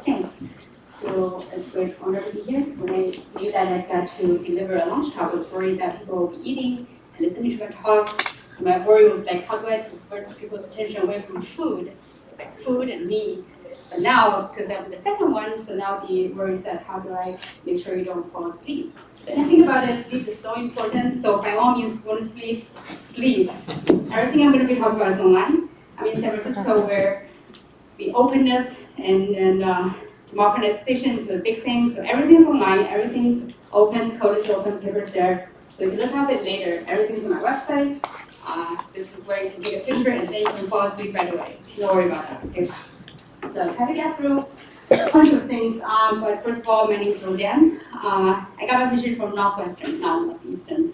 Thanks. So it's a great honor to be here. When I knew that I got to deliver a lunch talk, I was worried that people will be eating and listening to my talk. So my worry was like, how do I divert people's attention away from food? It's like food and me. But now, because I'm the second one, so now the worry is that how do I make sure you don't fall asleep? Then I think about it, sleep is so important. So by all means, go to sleep, sleep. Everything I'm going to be talking about is online. I'm in San Francisco where the openness and democratization is a big thing. So everything's online, everything's open, code is open, paper's there. So if you look at it later, everything's on my website. This is where you can take a picture and then you can fall asleep right away. Don't worry about that. Okay. So I had to get through a bunch of things, but first of all, my name is Rosanne. I got my position from Northwestern, not Northeastern.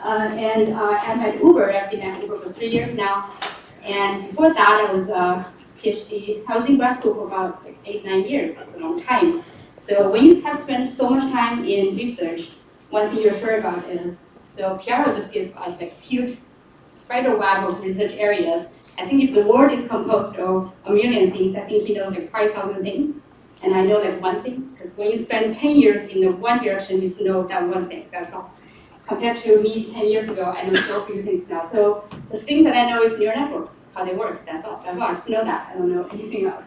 And I'm at Uber. I've been at Uber for 3 years now. And before that, I was a PhD. I was in grad school for about like 8-9 years. That's a long time. So when you have spent so much time in research, one thing you're sure about is, so Pierre will just give us like a huge spider web of research areas. I think if the world is composed of a million things, I think he knows like 5,000 things. And I know like one thing, because when you spend 10 years in the one direction, you just know that one thing, that's all. Compared to me 10 years ago, I know so few things now. So the things that I know is neural networks, how they work, that's all. That's all, I just know that, I don't know anything else.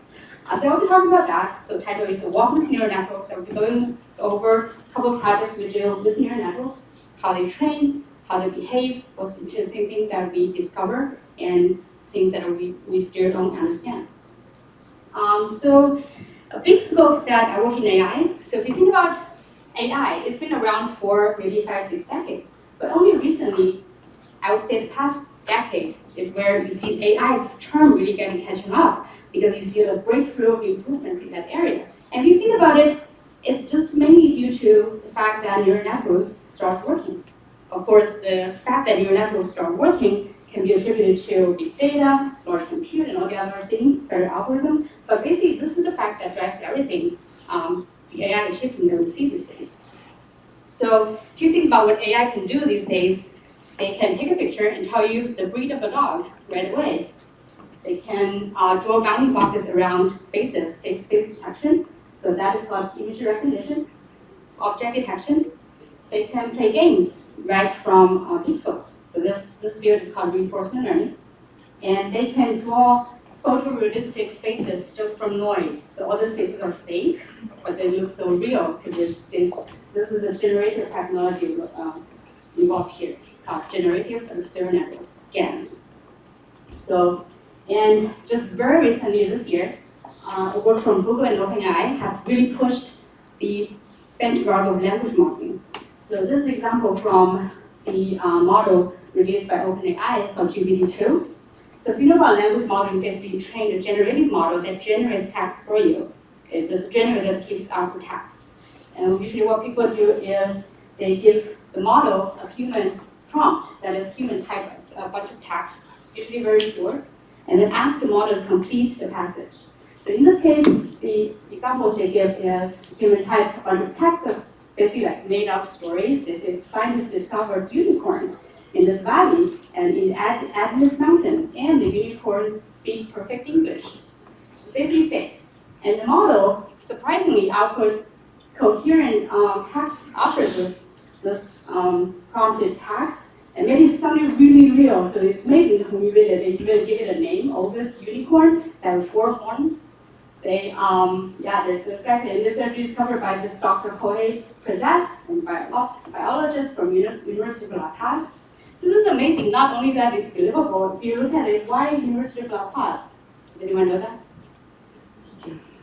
So I'll be talking about that. So the title is Walk with Neural Networks. So we'll be going over a couple of projects we do with neural networks, how they train, how they behave, what's the interesting thing that we discover, and things that we still don't understand. So a big scope is that I work in AI. So if you think about AI, it's been around for maybe 5-6 decades. But only recently, I would say the past decade is where you see AI, this term really getting catching up because you see a breakthrough improvements in that area. And if you think about it, it's just mainly due to the fact that neural networks start working. Of course, the fact that neural networks start working can be attributed to big data, large compute, and all the other things, better algorithm. But basically, this is the fact that drives everything, the AI achievement that we see these days. So if you think about what AI can do these days, they can take a picture and tell you the breed of a dog right away. They can draw bounding boxes around faces, face detection. So that is called image recognition, object detection. They can play games right from pixels. So this field is called reinforcement learning. And they can draw photorealistic faces just from noise. So all these faces are fake, but they look so real because this is a generative technology involved here. It's called generative adversarial networks, GANs. So, and just very recently this year, work from Google and OpenAI have really pushed the benchmark of language modeling. So this is an example from the model released by OpenAI called GPT-2. So if you know about language modeling, basically you train a generative model that generates text for you. It's just a generator that keeps output text. And usually what people do is they give the model a human prompt that is human type, a bunch of text, usually very short, and then ask the model to complete the passage. So in this case, the examples they give is human type, a bunch of text that's basically like made up stories. They say scientists discovered unicorns in this valley and in the Atlas Mountains, and the unicorns speak perfect English. So basically fake. And the model surprisingly output coherent text after this prompted text, and maybe something really real. So it's amazing when you read it. They even give it a name, Ovis unicorn, that have 4 horns. They're distracted, and this is discovered by this Dr. Jorge Prezes, a biologist from University of La Paz. So this is amazing. Not only that it's believable, if you look at it, why University of La Paz? Does anyone know that?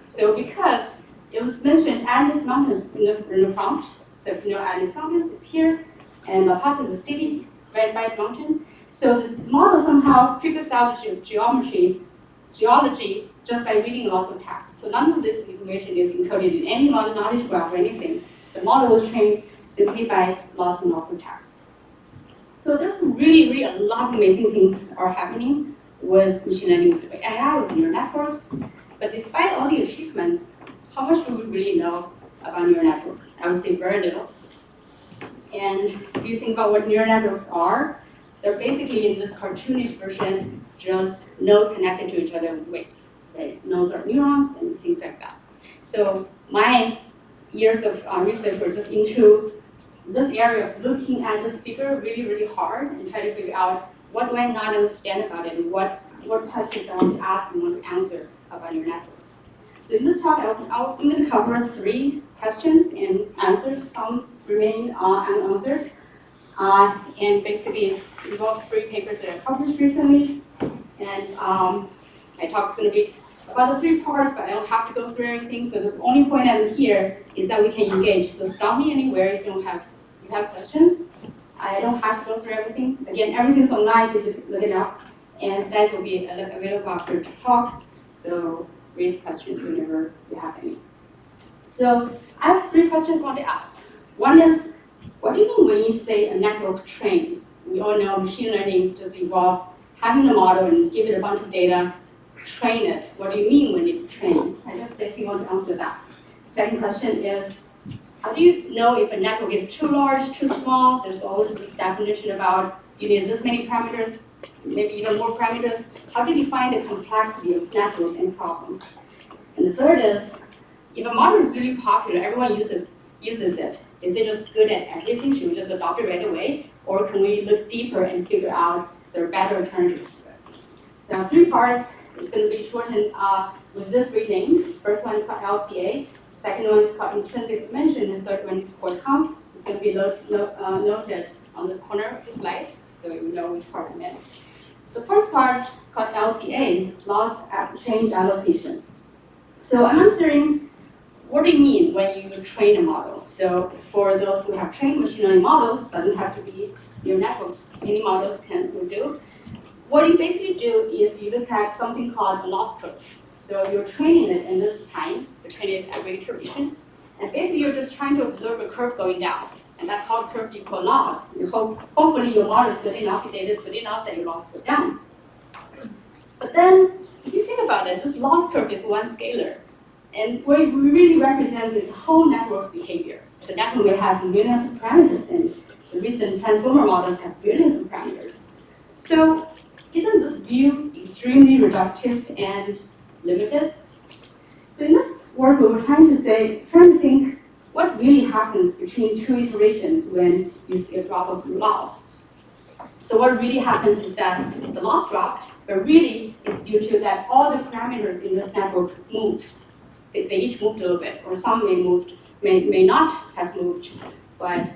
So because it was mentioned Atlas Mountains in the prompt. So if you know Atlas Mountains, it's here, and La Paz is a city right by the mountain. So the model somehow figures out the geology just by reading lots of text. So none of this information is encoded in any knowledge graph or anything. The model was trained simply by lots and lots of text. So there's really a lot of amazing things are happening with machine learning, with AI, with neural networks. But despite all the achievements, how much do we really know about neural networks? I would say very little. And if you think about what neural networks are, they're basically in this cartoonish version, just nodes connected to each other with weights. right? Nodes are neurons and things like that. So my years of research were just into this area of looking at this figure really, really hard and try to figure out what do I not understand about it and what questions I want to ask and want to answer about neural networks. So in this talk, I'm going to cover 3 questions and answers. Some remain unanswered. And basically it involves 3 papers that I published recently. And my talk's going to be about the 3 parts, but I don't have to go through everything. So the only point I'm here is that we can engage. So stop me anywhere if you have questions. I don't have to go through everything. Again, everything's online, so you can look it up. And slides will be available after the talk. So raise questions whenever you have any. So I have 3 questions I want to ask. One is, what do you mean when you say a network trains? We all know machine learning just involves having a model and give it a bunch of data, train it. What do you mean when it trains? I just basically want to answer that. Second question is, how do you know if a network is too large, too small? There's always this definition about you need this many parameters, maybe even more parameters. How do you define the complexity of network and problem? And the third is, if a model is really popular, everyone uses it. Is it just good at everything? Should we just adopt it right away? Or can we look deeper and figure out there are better alternatives to it? So I have 3 parts. It's going to be shortened with these 3 names. First one is called LCA. Second one is called intrinsic dimension. And third one is called count. It's going to be noted on this corner of the slides, so you know which part I meant. So first part is called LCA, loss at change allocation. So I'm answering, what do you mean when you train a model? So for those who have trained machine learning models, doesn't have to be neural networks, any models will do. What you basically do is you look at something called a loss curve. So you're training it in this time, you're training it at every iteration, and basically you're just trying to observe a curve going down. And that curve you call loss. You hopefully your model is good enough, your data is good enough that your loss goes down. But then, if you think about it, this loss curve is one scalar. And what it really represents is whole network's behavior. The network may have millions of parameters, and the recent transformer models have billions of parameters. So isn't this view extremely reductive and limited? So in this work, we were trying to think what really happens between 2 iterations when you see a drop of loss. So what really happens is that the loss dropped, but really it's due to that all the parameters in this network moved. They each moved a little bit, or some may not have moved, but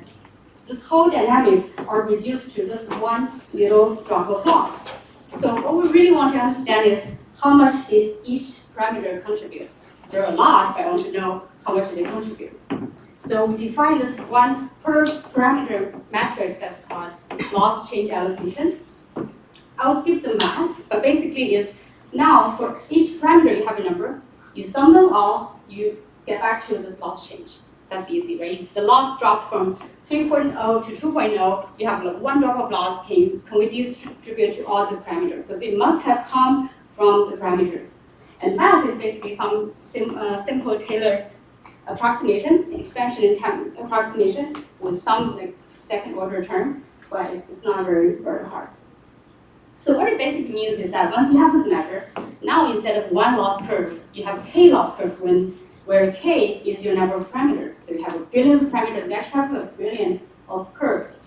this whole dynamics are reduced to this one little drop of loss. So what we really want to understand is how much did each parameter contribute? There are a lot, but I want to know how much did they contribute. So we define this one per parameter metric that's called loss change allocation. I'll skip the math, but basically is now for each parameter you have a number, you sum them all, you get back to this loss change. That's easy, right? If the loss dropped from 3.0 to 2.0, you have like 1 drop of loss, can we distribute to all the parameters? Because it must have come from the parameters. And math is basically some simple tailored approximation, expansion in time approximation with some like 2nd order term, but it's not very hard. So what it basically means is that once you have this measure, now instead of 1 loss curve, you have a k loss curve where k is your number of parameters. So you have billions of parameters, you actually have a billion of curves.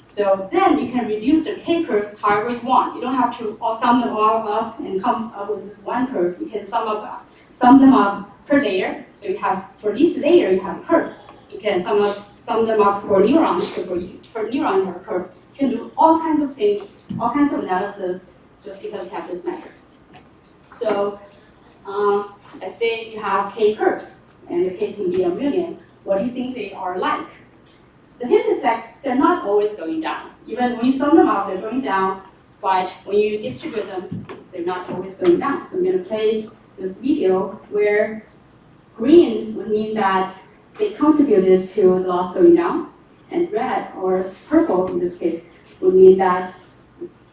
So then you can reduce the k curves however you want. You don't have to sum them all up and come up with this one curve. You can sum them up per layer. So you have, for each layer, you have a curve. You can sum them up for neurons. So for neuron, you have a curve. You can do all kinds of things, all kinds of analysis, just because you have this measure. So let's say you have k curves, and the k can be 1 million. What do you think they are like? So the hint is that they're not always going down. Even when you sum them up, they're going down, but when you distribute them, they're not always going down. So I'm going to play this video where green would mean that they contributed to the loss going down, and red, or purple in this case, would mean that, oops.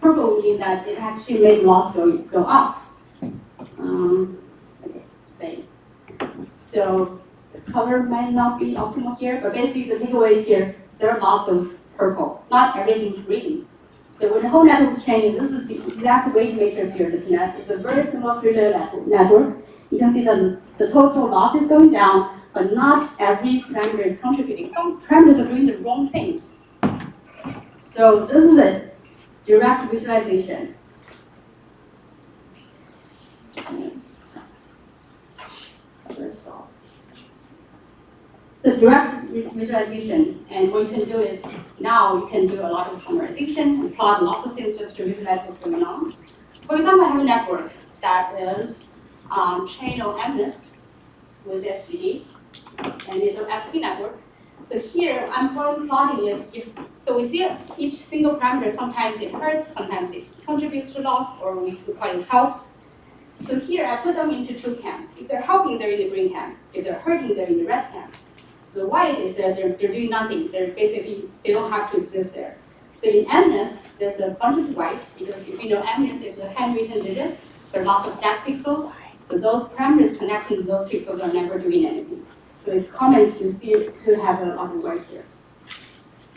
Purple would mean that it actually made loss go up. Okay, stay. So the color might not be optimal here, but basically the takeaway is here, there are lots of purple. Not everything's green. So when the whole network is changing, this is the exact weight matrix you're looking at. It's a very simple three-layer network. You can see that the total loss is going down, but not every parameter is contributing. Some parameters are doing the wrong things. So this is a direct visualization. So direct visualization, and what you can do is now you can do a lot of summarization and plot lots of things just to visualize what's going on. So for example, I have a network that is channel MNIST with SGD, and it's an FC network. So here, I'm plotting is so we see each single parameter, sometimes it hurts, sometimes it contributes to loss, or we call it helps. So here, I put them into two camps. If they're helping, they're in the green camp. If they're hurting, they're in the red camp. So white is that they're doing nothing. They're basically, they don't have to exist there. So in MNIST, there's a bunch of white, because if you know MNIST is a handwritten digit, there are lots of dead pixels. So those parameters connecting to those pixels are never doing anything. So it's common to see to have a lot of white here.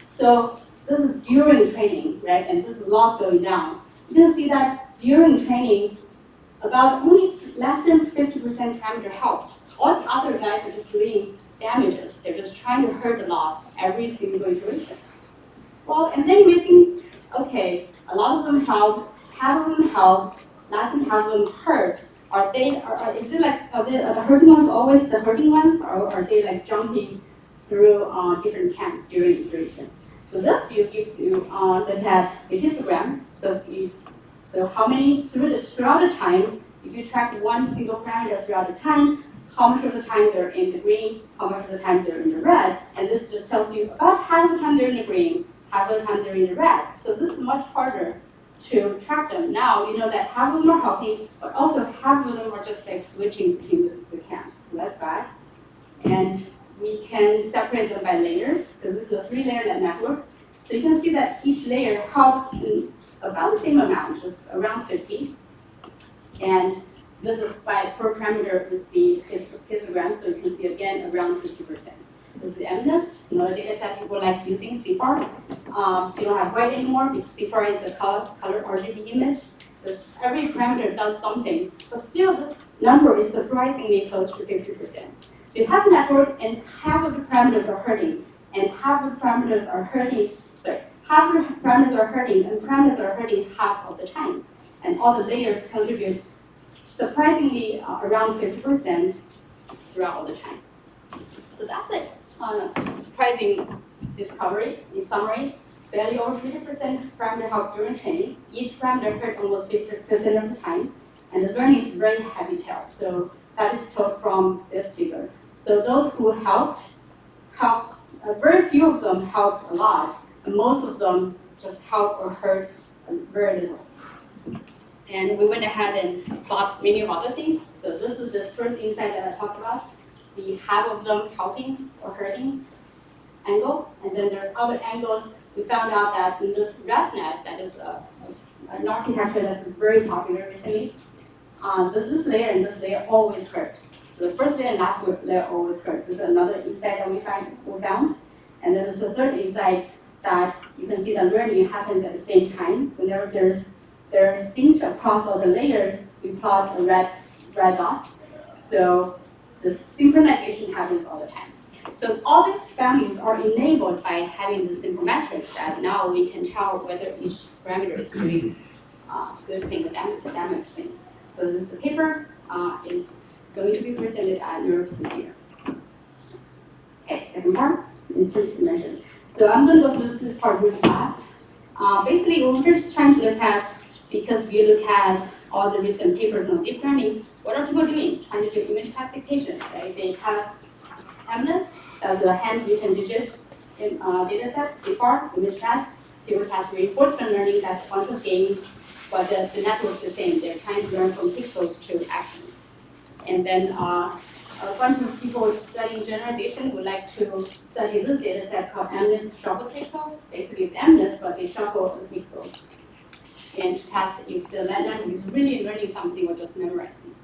So this is during training, right? And this is loss going down. You can see that during training, about only less than 50% parameter helped. All the other guys are just doing damages. They're just trying to hurt the loss every single iteration. Well, and then you may think, okay, a lot of them help, half of them help, less than half of them hurt. Is it like, are the hurting ones always the hurting ones, or are they like jumping through different camps during iteration? So this view gives you look at the histogram. So how many throughout the time, if you track one single parameter throughout the time, how much of the time they're in the green, how much of the time they're in the red, and this just tells you about half of the time they're in the green, half of the time they're in the red. So this is much harder to track them. Now you know that half of them are helping, but also half of them are just like switching between the camps. So that's bad. And we can separate them by layers, because this is a three-layer network. So you can see that each layer helped in about the same amount, just around 50. And this is by per parameter with the histogram, so you can see again around 50%. This is MNIST, another data set people like using CFAR. They don't have white anymore because CFAR is a color RGB image. Every parameter does something, but still this number is surprisingly close to 50%. So you have a network and half of the parameters are hurting, and half of the parameters are hurting, half of the parameters are hurting, and parameters are hurting half of the time. And all the layers contribute surprisingly around 50% throughout all the time. So that's it. Surprising discovery. In summary, barely over 50% parameter help during training. Each parameter hurt almost 50% of the time. And the learning is very heavy tail. So that is taught from this figure. So those who helped, very few of them helped a lot. And most of them just helped or hurt very little. And we went ahead and plot many other things. So this is the first insight that I talked about, the half of them helping or hurting angle. And then there's other angles. We found out that in this ResNet, that is an architecture that's very popular recently, this layer and this layer always hurt. So the first layer and last layer always hurt. This is another insight that we found. And then there's a third insight that you can see that learning happens at the same time. Whenever there's sync across all the layers, we plot a red dots. So the synchronization happens all the time. So all these values are enabled by having the simple metric that now we can tell whether each parameter is doing good thing, the damage thing. So this paper is going to be presented at NeurIPS this year. Okay, second part, instrument dimension. So I'm going to go through this part really fast. Basically, we're just trying to look at, because we look at all the recent papers on deep learning, what are people doing? Trying to do image classification, right? They pass MNIST as a handwritten digit in data set, CFAR, image tag. They would pass reinforcement learning, that's a bunch of games, but the network's the same. They're trying to learn from pixels to actions. And then a bunch of people studying generalization would like to study this data set called MNIST shuffle pixels. Basically, it's MNIST, but they shuffle the pixels. And to test if the network is really learning something or just memorizing.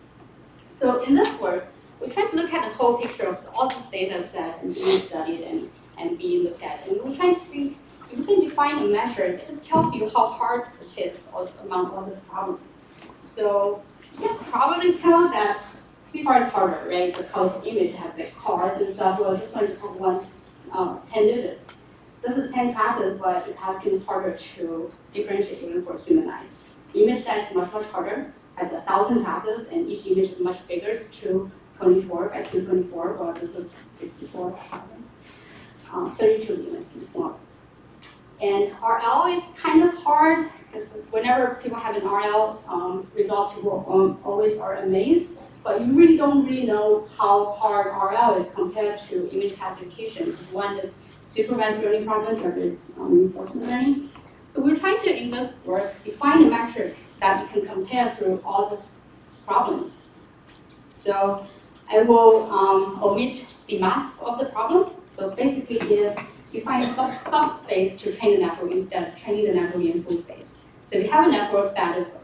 So in this work, we're trying to look at the whole picture of all this data set and being studied and being looked at. And we're trying to see if we can define a measure that just tells you how hard it is among all these problems. So you can probably tell that CFAR is harder, right? It's a colorful image, it has like cars and stuff. Well, this one just has 10 digits. This is 10 classes, but it seems harder to differentiate even for human eyes. Image that is much, much harder, has 1,000 classes, and each image is much bigger. It's 224 by 224, well, this is 64, 32 even smaller. And RL is kind of hard, because whenever people have an RL result, people always are amazed, but you really don't really know how hard RL is compared to image classification, because one is supervised learning problem, the other is reinforcement learning. So we're trying to, in this work, define a metric that we can compare through all these problems. So I will omit the math of the problem. So basically it is you find a subspace to train the network instead of training the network in full space. So if you have a network that is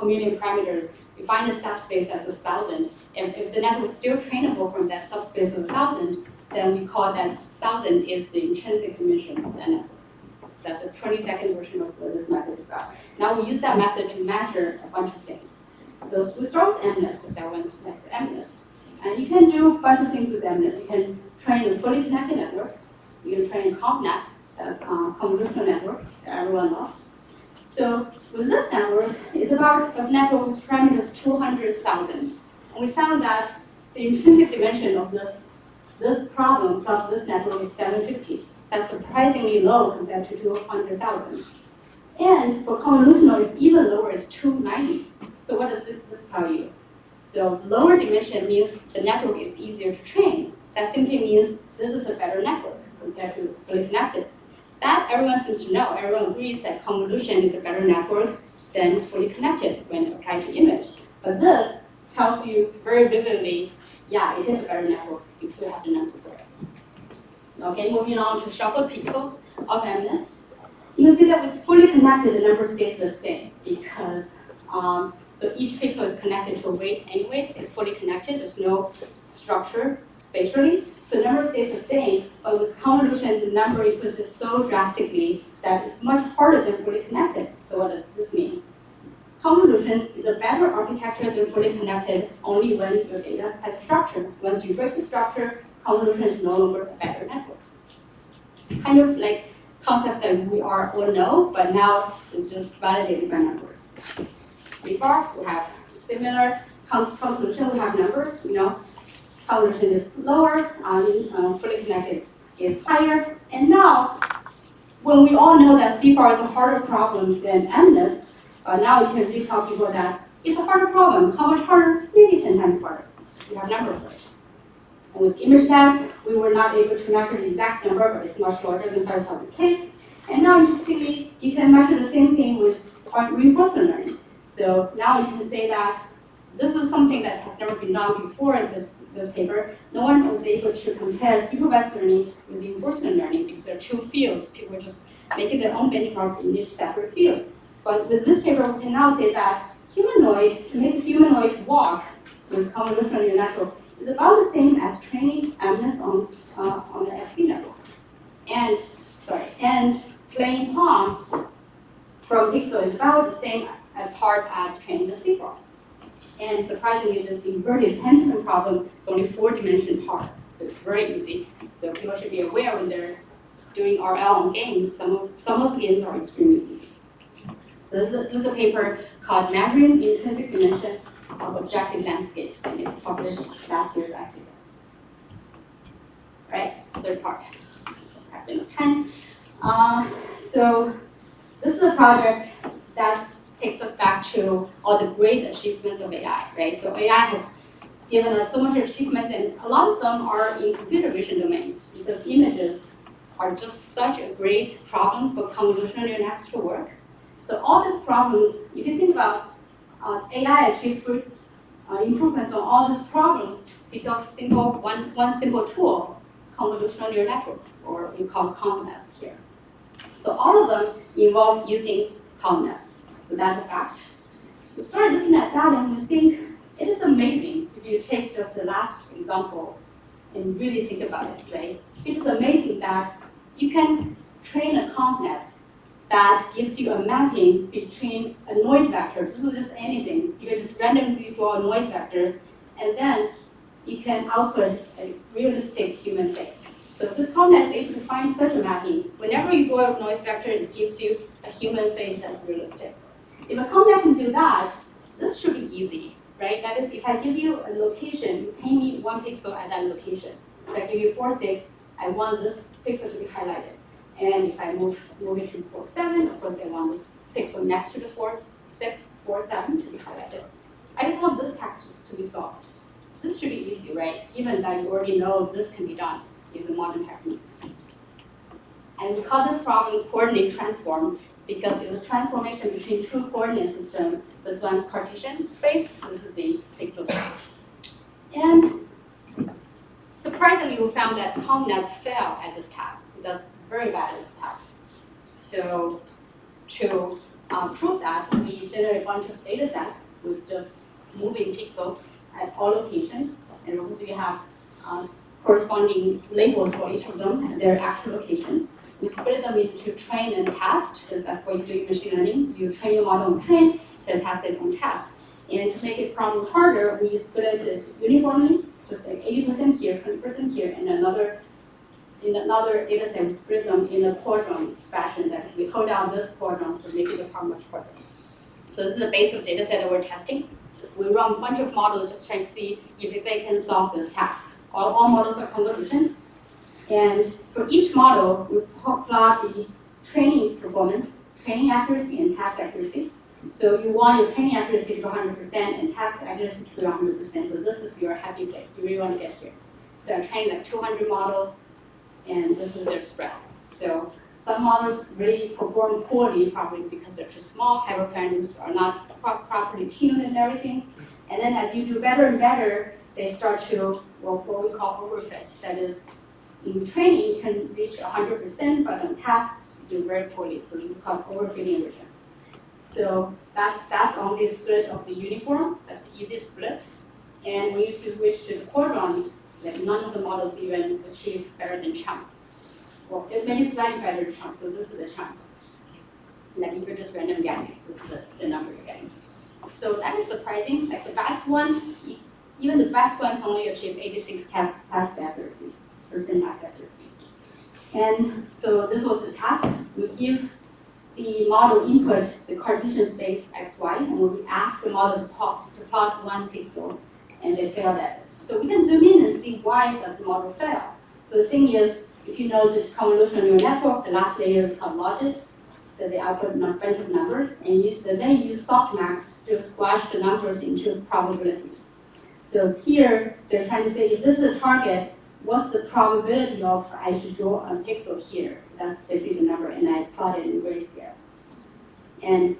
a million parameters, you find a subspace as 1,000. And if the network is still trainable from that subspace of 1,000, then we call that 1,000 is the intrinsic dimension of that network. That's a 20-second version of what this method is about. Now we use that method to measure a bunch of things. So we start with MNIST, because everyone likes MNIST. And you can do a bunch of things with MNIST. You can train a fully connected network. You can train ConvNet, that's a convolutional network that everyone loves. So with this network, it's about a network with parameters 200,000. And we found that the intrinsic dimension of this problem plus this network is 750. That's surprisingly low compared to 200,000. And for convolutional, it's even lower, it's 290. So what does this tell you? So lower dimension means the network is easier to train. That simply means this is a better network compared to fully connected. That everyone seems to know. Everyone agrees that convolution is a better network than fully connected when applied to image. But this tells you very vividly, yeah, it is a better network because we have the number for it. Okay, moving on to shuffled pixels of MNIST. You can see that with fully connected, the number stays the same because so each pixel is connected to a weight anyways. It's fully connected. There's no structure spatially. So the number stays the same, but with convolution, the number increases so drastically that it's much harder than fully connected. So what does this mean? Convolution is a better architecture than fully connected only when your data has structure. Once you break the structure, convolution is no longer a better network. Kind of like concepts that we all know, but now it's just validated by numbers. CFAR, we have similar convolution, we have numbers, convolution is lower, fully connected is higher. And now, when we all know that CFAR is a harder problem than MNIST, now you can really tell people that it's a harder problem. How much harder? Maybe 10 times harder. We have number for it. And with ImageNet, we were not able to measure the exact number, but it's much larger than 5,000K. And now, interestingly, you can measure the same thing with reinforcement learning. So now you can say that this is something that has never been done before in this paper. No one was able to compare supervised learning with reinforcement learning because there are two fields. People are just making their own benchmarks in each separate field. But with this paper, we can now say that to make a humanoid walk with convolutional neural network is about the same as training MNIST on the FC network. And playing Pong from Pixel is about the same as hard as training the CFAR. And surprisingly, this inverted pendulum problem is only 4-dimension hard, so it's very easy. So people should be aware when they're doing RL on games, some of the games are extremely easy. So this is a paper called Measuring the Intrinsic Dimension of Objective Landscapes, and it's published last year's IEEE. Right, third part. I have enough time. So this is a project that takes us back to all the great achievements of AI, right? So AI has given us so much achievements, and a lot of them are in computer vision domains because images are just such a great problem for convolutional neural nets to work. So all these problems, if you think about AI achieved good improvements on all these problems because one simple tool, convolutional neural networks, or we call ConvNets here. So all of them involve using ConvNets. So that's a fact. We started looking at that and we think it is amazing. If you take just the last example and really think about it, right? It is amazing that you can train a ConvNet that gives you a mapping between a noise vector. This is just anything. You can just randomly draw a noise vector, and then you can output a realistic human face. So this ConvNet is able to find such a mapping. Whenever you draw a noise vector, it gives you a human face that's realistic. If a ConvNet can do that, this should be easy, right? That is, if I give you a location, you pay me 1 pixel at that location. If I give you 4, 6, I want this pixel to be highlighted. And if I move it to 4, 7, of course I want this pixel next to the 4, 6, 4, 7 to be highlighted. I just want this task to be solved. This should be easy, right? Given that you already know this can be done in the modern technique. And we call this problem coordinate transform because it's a transformation between two coordinate system. This one Cartesian space, this is the pixel space. And surprisingly, we found that ConvNets fail at this task. It does very bad at this task. So to prove that, we generate a bunch of data sets with just moving pixels at all locations. And also you have corresponding labels for each of them and their actual location. We split them into train and test, because that's what you do in machine learning. You train your model on train, then test it on test. And to make it problem harder, we split it uniformly, just like 80% here, 20% here, and in another data set, we split them in a quadrant fashion. That is, we hold down this quadrant, so make it the problem much harder. So this is the base of data set that we're testing. We run a bunch of models just trying to see if they can solve this task. All models are convolution. And for each model, we plot the training performance, training accuracy, and task accuracy. So you want your training accuracy to be 100% and task accuracy to be 100%. So this is your happy place. You really want to get here. So I trained like 200 models, and this is their spread. So some models really perform poorly, probably because they're too small. Hyperparameters are not properly tuned and everything. And then as you do better and better, they start to what we call overfit. That is, in training, you can reach 100%, but on tasks, you do very poorly. So this is called overfitting region. So that's on the split of the uniform. That's the easiest split. And when you switch to the quadrant, like none of the models even achieve better than chunks. Well, it may be slightly better than chunks, so this is the chunks. Like if you're just random guessing, this is the number you're getting. So that is surprising. Like the best one, even the best one can only achieve 86 task accuracy, percent task accuracy. And so this was the task. We give the model input the Cartesian space xy, and we ask the model to plot 1 pixel, and they failed at it. So we can zoom in and see why does the model fail. So the thing is, if you know the convolutional neural network, the last layer is called logits. So they output a bunch of numbers, and then you use softmax to squash the numbers into probabilities. So here, they're trying to say, if this is a target, what's the probability of I should draw a pixel here? That's basically the number, and I plot it in grayscale. And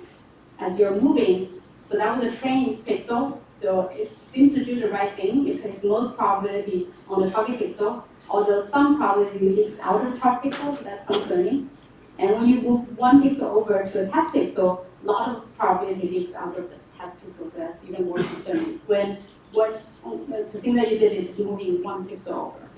as you're moving, so that was a trained pixel, so it seems to do the right thing because most probability on the target pixel, although some probability leaks out of the target pixel, that's concerning. And when you move 1 pixel over to a test pixel, a lot of probability leaks out of the test pixel, so that's even more concerning. When the thing that you did is just moving 1 pixel over.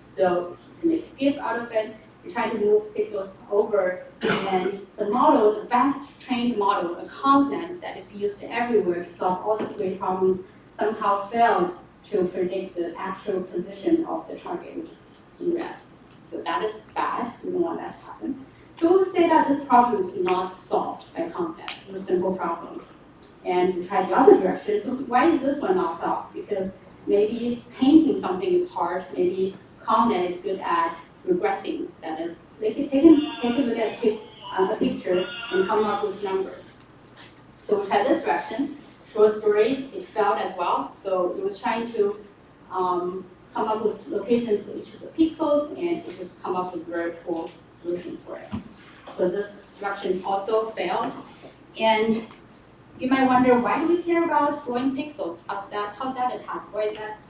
So you make a GIF out of it, you're trying to move pixels over, and the model, the best trained model, a ConvNet that is used everywhere to solve all these great problems, somehow failed to predict the actual position of the target, which is in red. So that is bad. We don't want that to happen. So we'll say that this problem is not solved by ConvNet. It's a simple problem. And we try the other direction. So why is this one not solved? Because maybe painting something is hard. Maybe ConvNet is good at regressing. That is, they can take a look at a picture and come up with numbers. So we tried this direction. Short story, it failed as well. So it was trying to come up with locations for each of the pixels, and it just come up with very poor solutions for it. So this direction also failed. And you might wonder, why do we care about drawing pixels? How's that a task?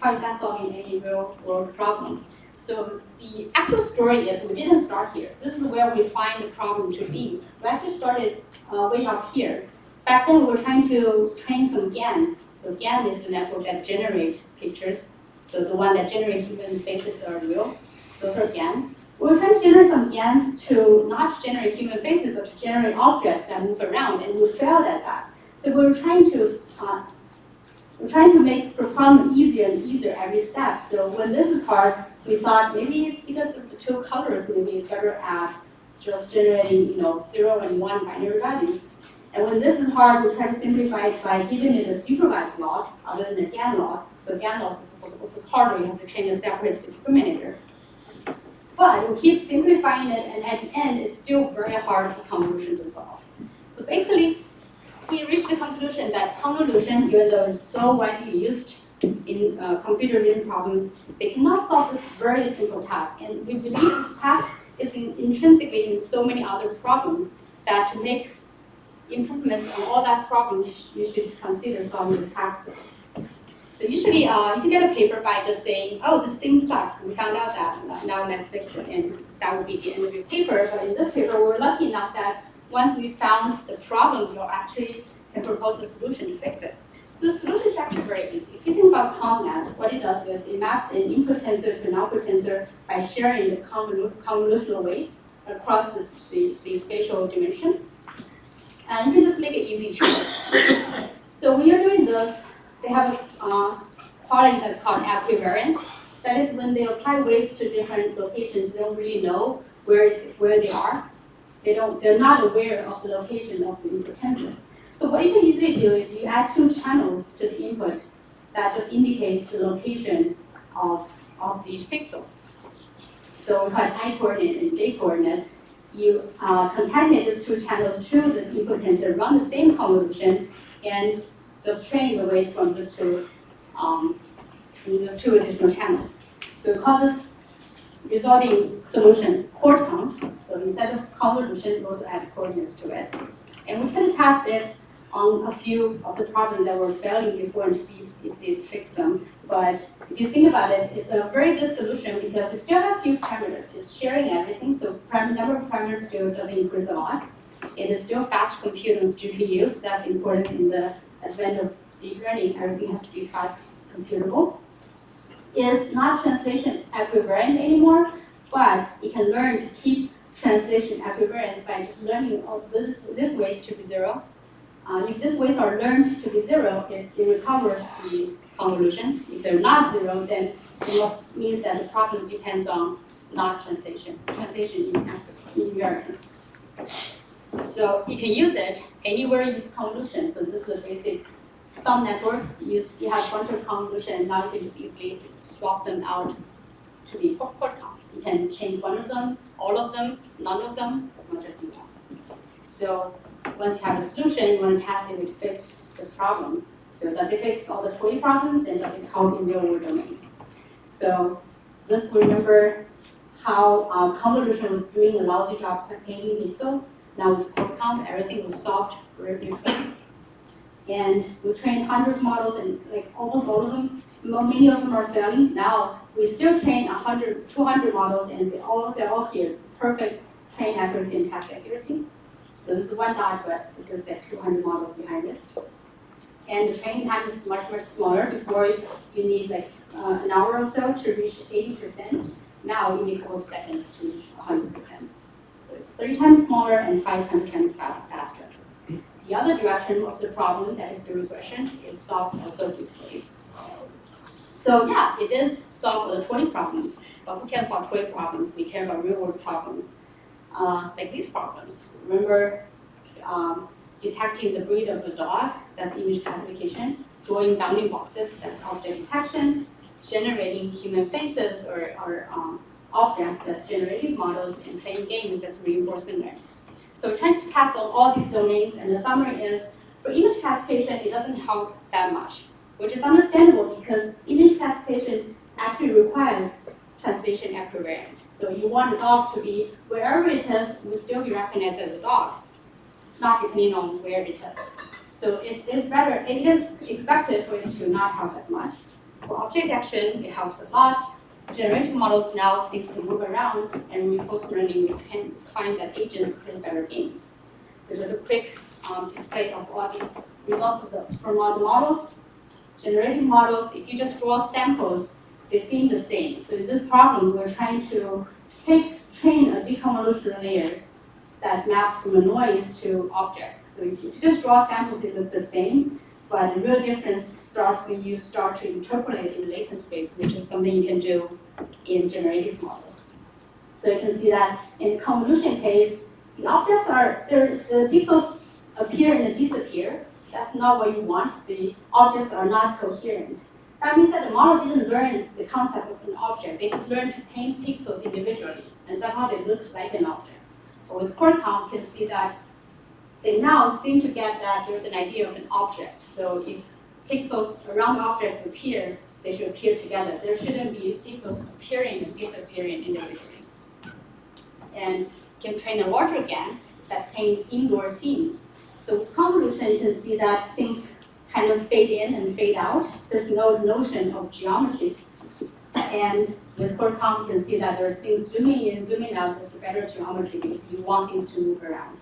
How is that solving any real world problem? So the actual story is we didn't start here. This is where we find the problem to be. We actually started way up here. Back then we were trying to train some GANs, So GAN is the network that generate pictures. So the one that generate human faces are real. Those are GANs. We're trying to generate some GANs to not generate human faces, but to generate objects that move around, and we failed at that. So we're trying to make the problem easier and easier every step. So when this is hard, we thought maybe it's because of the two colors. Maybe it's better at just generating, 0 and 1 binary values. And when this is hard, we try to simplify it by giving it a supervised loss other than a GAN loss. So GAN loss is harder. You have to train a separate discriminator. But we keep simplifying it, and at the end, it's still very hard for convolution to solve. So basically, we reached the conclusion that convolution, even though it's so widely used in computer vision problems, they cannot solve this very simple task. And we believe this task is intrinsically in so many other problems that to make improvements on all that problem, you should consider solving this task first. So usually, you can get a paper by just saying, oh, this thing sucks. We found out that, now let's fix it. And that would be the end of your paper. But in this paper, we're lucky enough that once we found the problem, we'll actually can propose a solution to fix it. So the solution is actually very easy. If you think about ConvNet, what it does is it maps an input tensor to an output tensor by sharing the convolutional weights across the spatial dimension. And you can just make it easy to. So when you're doing this, they have a quality that's called equivariant. That is when they apply weights to different locations, they don't really know where they are. They're not aware of the location of the input tensor. So what you can easily do is you add two channels to the input that just indicates the location of each pixel. So we call it I coordinate and J coordinate. You concatenate these two channels to the input tensor, run the same convolution, and just train the weights from these two additional channels. So we call this resulting solution chord count. So instead of convolution, we also add coordinates to it. And we try to test it on a few of the problems that were failing before and see if they fix them. But if you think about it, it's a very good solution because it still has a few parameters. It's sharing everything, so number of parameters still doesn't increase a lot. It is still fast compute on GPUs. That's important in the advent of deep learning. Everything has to be fast computable. It's not translation equivariant anymore, but it can learn to keep translation equivariance by just learning all these weights to be 0. If these weights are learned to be 0, it recovers the convolution. If they're not 0, then it means that the problem depends on not translation invariance. So you can use it anywhere you use convolution. So this is a basic sum network. You have a bunch of convolution, and now you can just easily swap them out to be chord count. You can change one of them, all of them, none of them, as much as you want. So once you have a solution, you want to test if it fits the problems. So does it fix all the 20 problems, and does it help in real-world domains? So let's remember how convolution was doing a lousy job at painting pixels. Now it's chord count, everything was solved very beautifully. And we trained 100 models, and like almost all of them, many of them are failing. Now we still train 100, 200 models, and they're all kids, perfect train accuracy and test accuracy. So this is one dot, but there's like 200 models behind it. And the training time is much, much smaller. Before you need like an hour or so to reach 80%. Now you need a couple of seconds to reach 100%. So it's 3 times smaller and 500 times faster. The other direction of the problem, that is the regression, is solved also beautifully. So yeah, it did solve the 20 problems, but who cares about 20 problems? We care about real-world problems, like these problems. Remember detecting the breed of a dog, that's image classification, drawing bounding boxes, that's object detection, generating human faces or objects, that's generative models, and playing games, that's reinforcement learning. So we're trying to test on all these domains, and the summary is, for image classification, it doesn't help that much, which is understandable because image classification actually requires translation equivariant. So you want a dog to be, wherever it is, will still be recognized as a dog, not depending on where it is. So it's better, it is expected for it to not help as much. For object detection, it helps a lot. Generative models now, things can move around, and reinforcement learning, we can find that agents play better games. So just a quick display of all the results from all the models. generative models, if you just draw samples, they seem the same. So in this problem, we're trying to train a deconvolution layer that maps from a noise to objects. So if you just draw samples, they look the same, but the real difference starts when you start to interpolate in latent space, which is something you can do in generative models. So you can see that in the convolution case, the objects are, the pixels appear and disappear. That's not what you want. The objects are not coherent. That means that the model didn't learn the concept of an object. They just learned to paint pixels individually, and somehow they look like an object. But with CoreComp, you can see that they now seem to get that there's an idea of an object. So if pixels around objects appear, they should appear together. There shouldn't be pixels appearing and disappearing individually. And you can train a larger GAN that paint indoor scenes. So with convolution, you can see that things kind of fade in and fade out. There's no notion of geometry. And with CoreComp, you can see that there's things zooming in, zooming out. There's a better geometry because you want things to move around.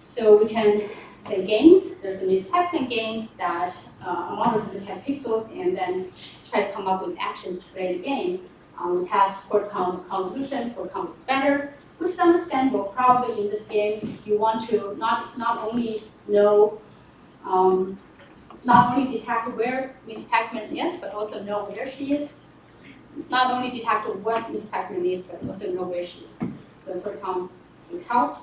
So we can play games. There's a mispackment game that a model can look at pixels and then try to come up with actions to play the game. We test CoreComp convolution. CoreComp is better, which is understandable. Probably in this game, you want to not only know, not only detect where Miss Pac-Man is, but also know where she is. Not only detect what Miss Pac-Man is, but also know where she is. So CoreComp would help.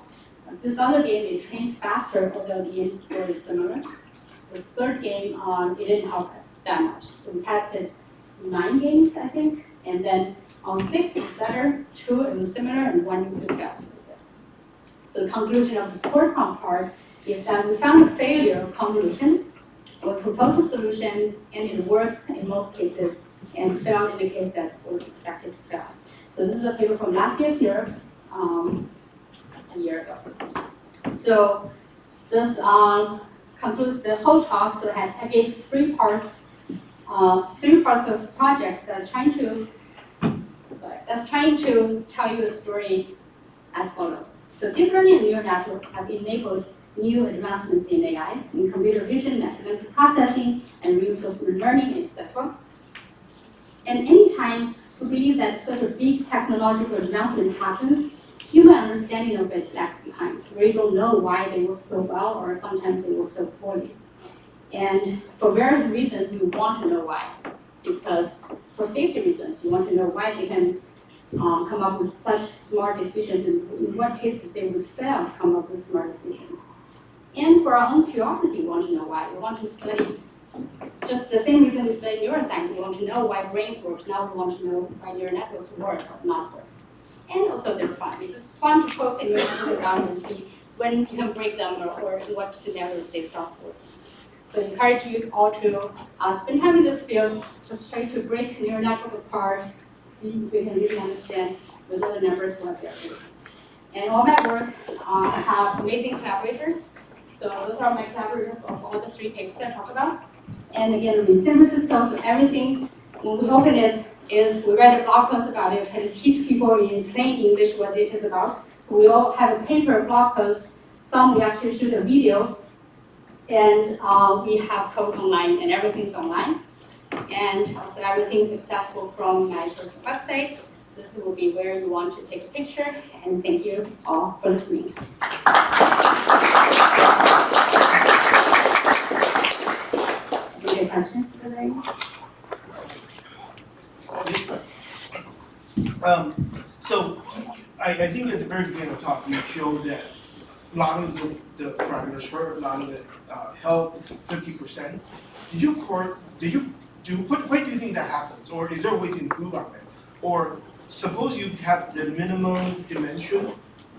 This other game, it trains faster, although the end score is similar. This third game, it didn't help that much. So we tested 9 games, I think, and then on 6 it's better, 2 it was similar, and 1 it failed. So the conclusion of this CoreComp part is that we found a failure of convolution. We proposed a solution, and it works in most cases, and failed in the case that was expected to fail. So this is a paper from last year's NERPS, a year ago. So this concludes the whole talk. So I gave 3 parts of projects that's trying to tell you a story as follows. So deep learning and neural networks have enabled new advancements in AI, in computer vision, natural language processing, and reinforcement learning, etc. And anytime we believe that such a big technological advancement happens, human understanding of it lags behind. We don't know why they work so well, or sometimes they work so poorly. And for various reasons, we want to know why. Because for safety reasons, you want to know why they can come up with such smart decisions, and in what cases they would fail to come up with smart decisions. And for our own curiosity, we want to know why. We want to study, just the same reason we study neuroscience. We want to know why brains work. Now we want to know why neural networks work or not work. And also they're fun. It's just fun to poke a neural network around and see when you can break them or in what scenarios they stop working. So I encourage you all to spend time in this field, just try to break neural network apart, see if we can really understand with other numbers what they're doing. And all my work have amazing collaborators. So those are my collaborators of all the 3 papers I talked about. And again, I'm in San Francisco, so everything, when we open it, is we write a blog post about it, try to teach people in plain English what it is about. So we all have a paper, blog post. Some we actually shoot a video, and we have code online, and everything's online. And also everything is accessible from my personal website. This will be where you want to take a picture, and thank you all for listening. Any questions for them? So I think at the very beginning of the talk, you showed that a lot of the parameters for a lot of it held 50%. Why do you think that happens? Or is there a way to improve on that? Or suppose you have the minimum dimension,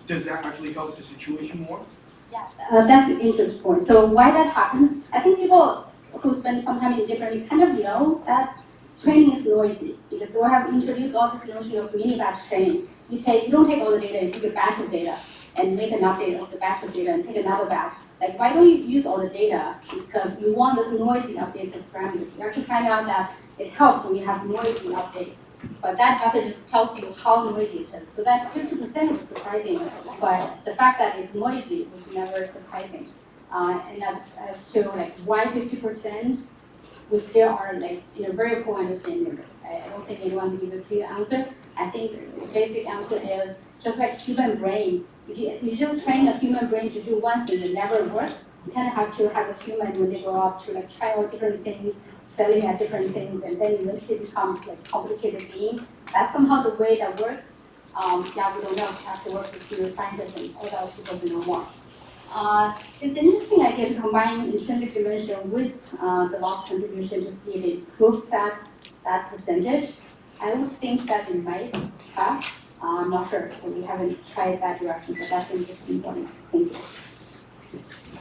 does that actually help the situation more? Yeah, that's an interesting point. So why that happens, I think people who spend some time in deep learning kind of know that training is noisy because they have introduced all this notion of mini batch training. You don't take all the data, you take a batch of data and make an update of the batch of data and take another batch. Like, why don't you use all the data? Because you want this noisy updates of parameters. You actually find out that it helps when you have noisy updates. But that method just tells you how noisy it is. So that 50% is surprising, but the fact that it's noisy was never surprising. And as to like why 50%, we still are like in a very poor understanding of it. I don't think anyone can give a clear answer. I think the basic answer is just like human brain. If you just train a human brain to do one thing, it never works. You kind of have to have a human when they grow up to like try out different things, failing at different things, and then eventually becomes like complicated being. That's somehow the way that works. Yeah, we don't know. Have to work with neuroscientists and all those people to know more. It's an interesting idea to combine intrinsic dimension with the loss contribution to see if it improves that percentage. I would think that it might have. I'm not sure, so we haven't tried that direction, but that's an interesting point. Thank you.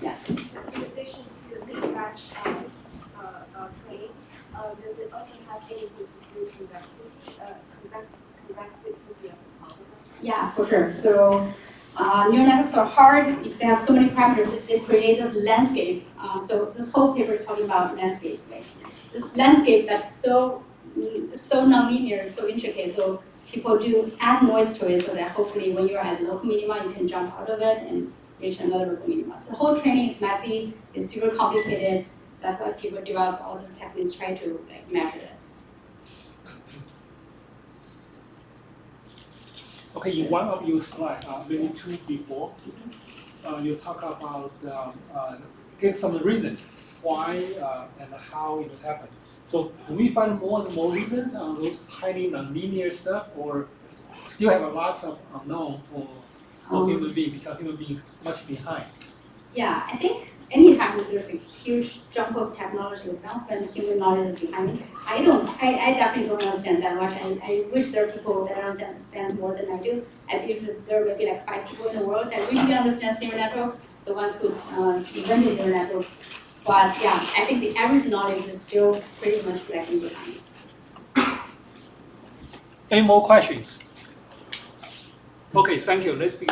Yes. In addition to the batch training, does it also have anything to do with convexity of the problem? Yeah, for sure. So neural networks are hard because they have so many parameters. They create this landscape. So this whole paper is talking about landscape. Right? This landscape that's so nonlinear, so intricate. So people do add noise to it so that hopefully when you're at local minima, you can jump out of it and reach another local minima. So the whole training is messy. It's super complicated. That's why people develop all these techniques, try to like measure it. Okay, in one of your slides, maybe two before, you talk about give some reason why and how it happened. So do we find more and more reasons on those highly nonlinear stuff, or still have a lot of unknown for human beings because human beings much behind? Yeah, I think anytime there's a huge jump of technology advancement, human knowledge is behind. I definitely don't understand that much. I wish there are people that understand more than I do. I believe that there may be like 5 people in the world that really understand neural network, the ones who invented neural networks. But yeah, I think the average knowledge is still pretty much lagging behind. Any more questions? Okay, thank you. Let's do